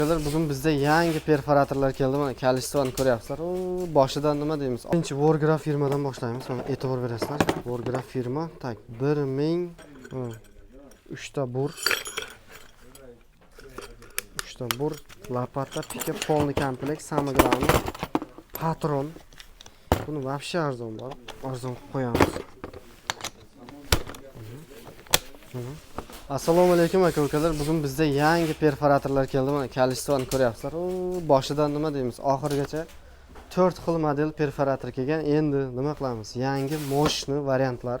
Bugun bizda yangi perforatorlar keldi. Mana kalishtvani ko'ryapsizlar. Boshidan nima deymiz? Birinchi Wargraph firmadan boshlaymiz. Mana e'tibor berasizlar. Wargraph firma, tak 1000 3 ta bur, 3 ta bur, lopata, pika, polni komplekt, samogramma, patron. Buni вообще arzon bor. Arzon qilib qo'yamiz. Assalomu alaykum aka-ukalar. Bugun bizda yangi perforatorlar keldi. Mana kalishtvani ko'ryapsizlar. Boshidan nima deymiz? Oxirigacha 4 xil model perforator kelgan. Endi nima qilamiz? Yangi moshni variantlar.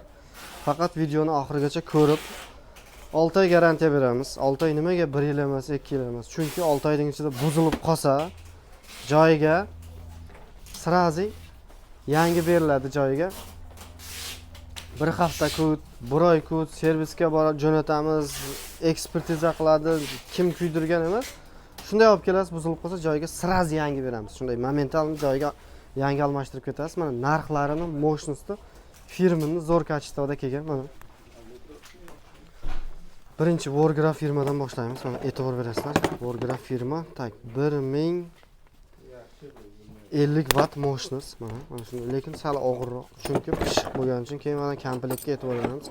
Faqat videoni oxirigacha ko'rib 6 oy garantiya beramiz. 6 oy nimaga 1 yil emas, 2 yil emas? Chunki 6 oyning ichida buzilib qolsa, joyiga srazi yangi beriladi joyiga. Bir hafta kut, bir oy kut, servisga borib jo'natamiz, ekspertiza qiladi, kim kuydirgan emas. Shunday olib kelasiz, buzilib qolsa joyiga sraz yangi beramiz. Shunday momentalni joyiga yangi almashtirib ketasiz. Mana narxlarini, mощности firmani zo'r kачествоda kelgan. Mana birinchi Wargraph firmadan boshlaymiz. Mana e'tibor berasizlar. Wargraph firma, tak 1050 watt mощность. Mana shunday, lekin sal og'irroq, chunki pishiq bo'lgani uchun. Keyin mana komplektga e'tibor beramiz.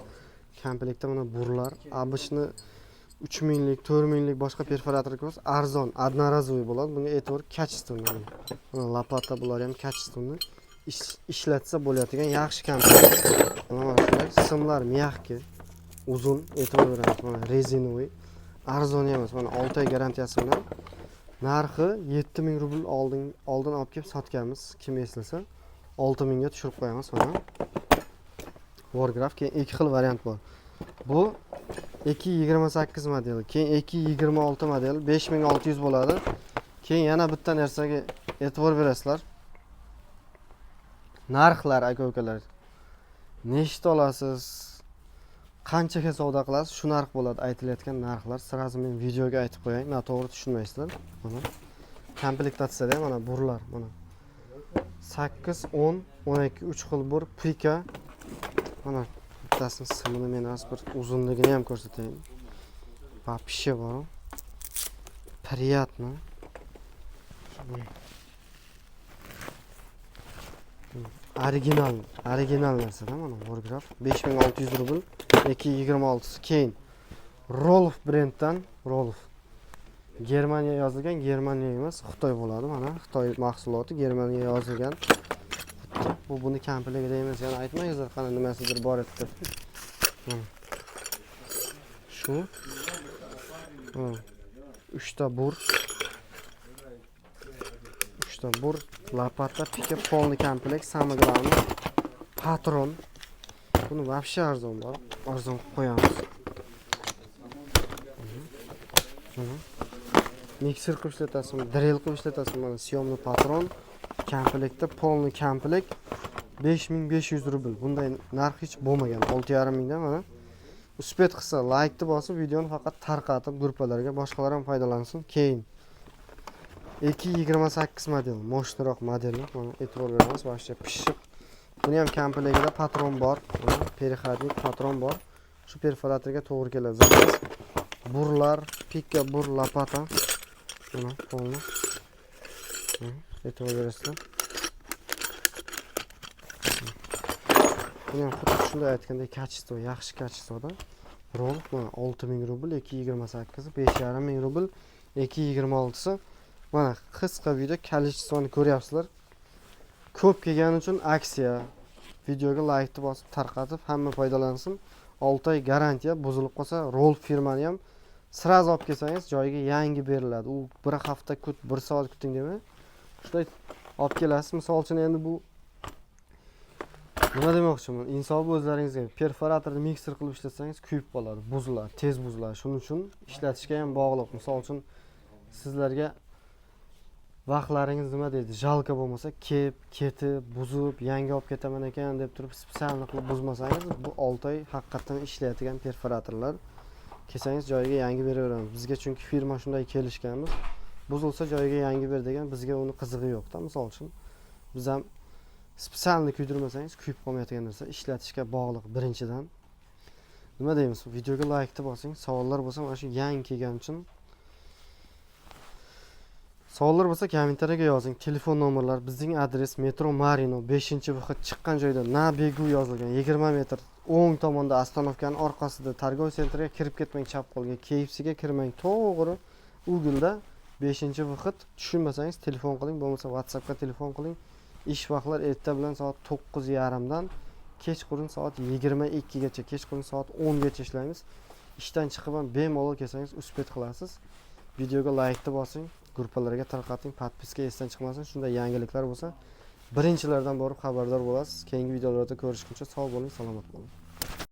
Komplektda mana burlar, обычный 3000 lik, 4000 lik boshqa perforator ko'rsa arzon, одноразовый bo'ladi. Bunga e'tibor качественный. Mana lopata bular ham качественный. Ishlatsa bo'ladigan yaxshi komplekt. Mana shunday simlar mягкий, uzun, e'tibor beramiz. Mana rezinoviy, arzon emas. Mana 6 oy garantiyasi bilan. Narxi 7000 rubl oldin olib kelib sotganmiz, kim eslasa. 6000 ga tushirib qo'yamiz mana. Wargraph keyin 2 xil variant bor. Bu 228 modeli, keyin 226 model 5600 bo'ladi. Keyin yana bitta narsaga e'tibor berasizlar. Narxlar aka-ukalar. Nechta olasiz? Qanchaga savdo qilasiz? Shu narx bo'ladi aytilayotgan narxlar. Sirazi men videoga aytib qo'yay, noto'g'ri tushunmaysizlar. Mana komplektatsiyada mana burlar mana 8, 10, 12 3 xil bur, pika. Mana bittasini simini men bir uzunligini ham ko'rsatayin. Вообще bor. Приятно. Original narsada mana Wargraph 5600 rubl 226. Keyin Rolf brenddan, Rolf. Germaniya yozilgan, Germaniya emas, Xitoy bo'ladi. Mana Xitoy mahsuloti Germaniyaga yozilgan. Bu buni komplekti emas, yana aytmangizlar, qana nimasidir bor edi deb. Shu 3 ta bur, 3 ta bur, lopata, pika, polni komplekt, samogramma, patron. Buni вообще arzon bor. Arzon qilib qo'yamiz. Mikser qilib ishlatasizmi, drill qilib ishlatasizmi? Mana syomli patron, komplektda polni komplekt 5500 rubl. Bunday narx hech bo'lmagan. 6500 dan mana. Uspet qilsa, like-ni bosib, videoni faqat tarqatib gruppalarga boshqalar ham foydalansin. Keyin 228 model, moshniroq modelni mana e'tibor beramiz, вообще pishiq. Buni ham komplektida patron bor, переходник patron bor. Shu perforatorga to'g'ri keladi. Zapas burlar, pika, bur, lopata. Mana polni. E'tibor berasizlar. Buni ham xuddi shunday aytgandek kачество, yaxshi kачествоda. Rolf mana 6000 rubl 228, 5500 rubl 226. Mana qisqa video kalishtvani ko'ryapsizlar. Ko'p kelgani uchun aksiya. Videoga like-ni bosib tarqatib hamma foydalansin. 6 oy garantiya, buzilib qolsa Rolf firmani ham sraz olib kelsangiz joyiga yangi beriladi. U bir hafta kut, 1 soat kuting demay. Shunday olib kelasiz. Misol uchun endi bu nima demoqchiman? Insof o'zlaringizga perforatorni mikser qilib ishlatsangiz kuyib qoladi, buziladi, tez buziladi. Shuning uchun ishlatishga ham bog'liq. Misol uchun sizlarga vaqtlaringiz nima deydi, jalka bo'lmasa, ketib, buzib, yangi olib ketaman ekan deb turib spesialni qilib buzmasangiz, bu 6 oy haqiqatan ishlaydigan perforatorlar. Kelsangiz joyiga yangi beraveramiz. Bizga chunki firma shunday kelishganmiz. Buzilsa joyiga yangi ber degan, bizga uni qizig'i yo'q-da. Misol uchun biz ham spesialni kuydirmasangiz kuyib qolmayotgan narsa ishlatishga bog'liq birinchidan. Nima deymiz? Videoga like-ni bosing, savollar bo'lsa mana shu yangi kelgan uchun Savollar bo'lsa kommentariyaga yozing. Telefon nomerlar, bizning adres Metro Marino 5-vixit chiqqan joyda na begu yozilgan 20 metr o'ng tomonda ostanovkaning orqasida Targov sentriga kirib ketmang, chap qo'lga, KFCga kirmang, to'g'ri Google'da 5-vixit tushunmasangiz telefon qiling, bo'lmasa WhatsAppga telefon qiling. Ish vaqtlari erta bilan soat 9:30 dan kechqurun soat 22 gacha, kechqurun soat 10 gacha ishlaymiz. Ishdan chiqib ham bemalol kelsangiz uspet qilasiz. Videoga like bosing, gruppalarga tarqating, podpiska esdan chiqmasin. Shunday yangiliklar bo'lsa, birinchilardan borib xabardor bo'lasiz. Keyingi videolarda ko'rishguncha sog' bo'ling, salomat bo'ling.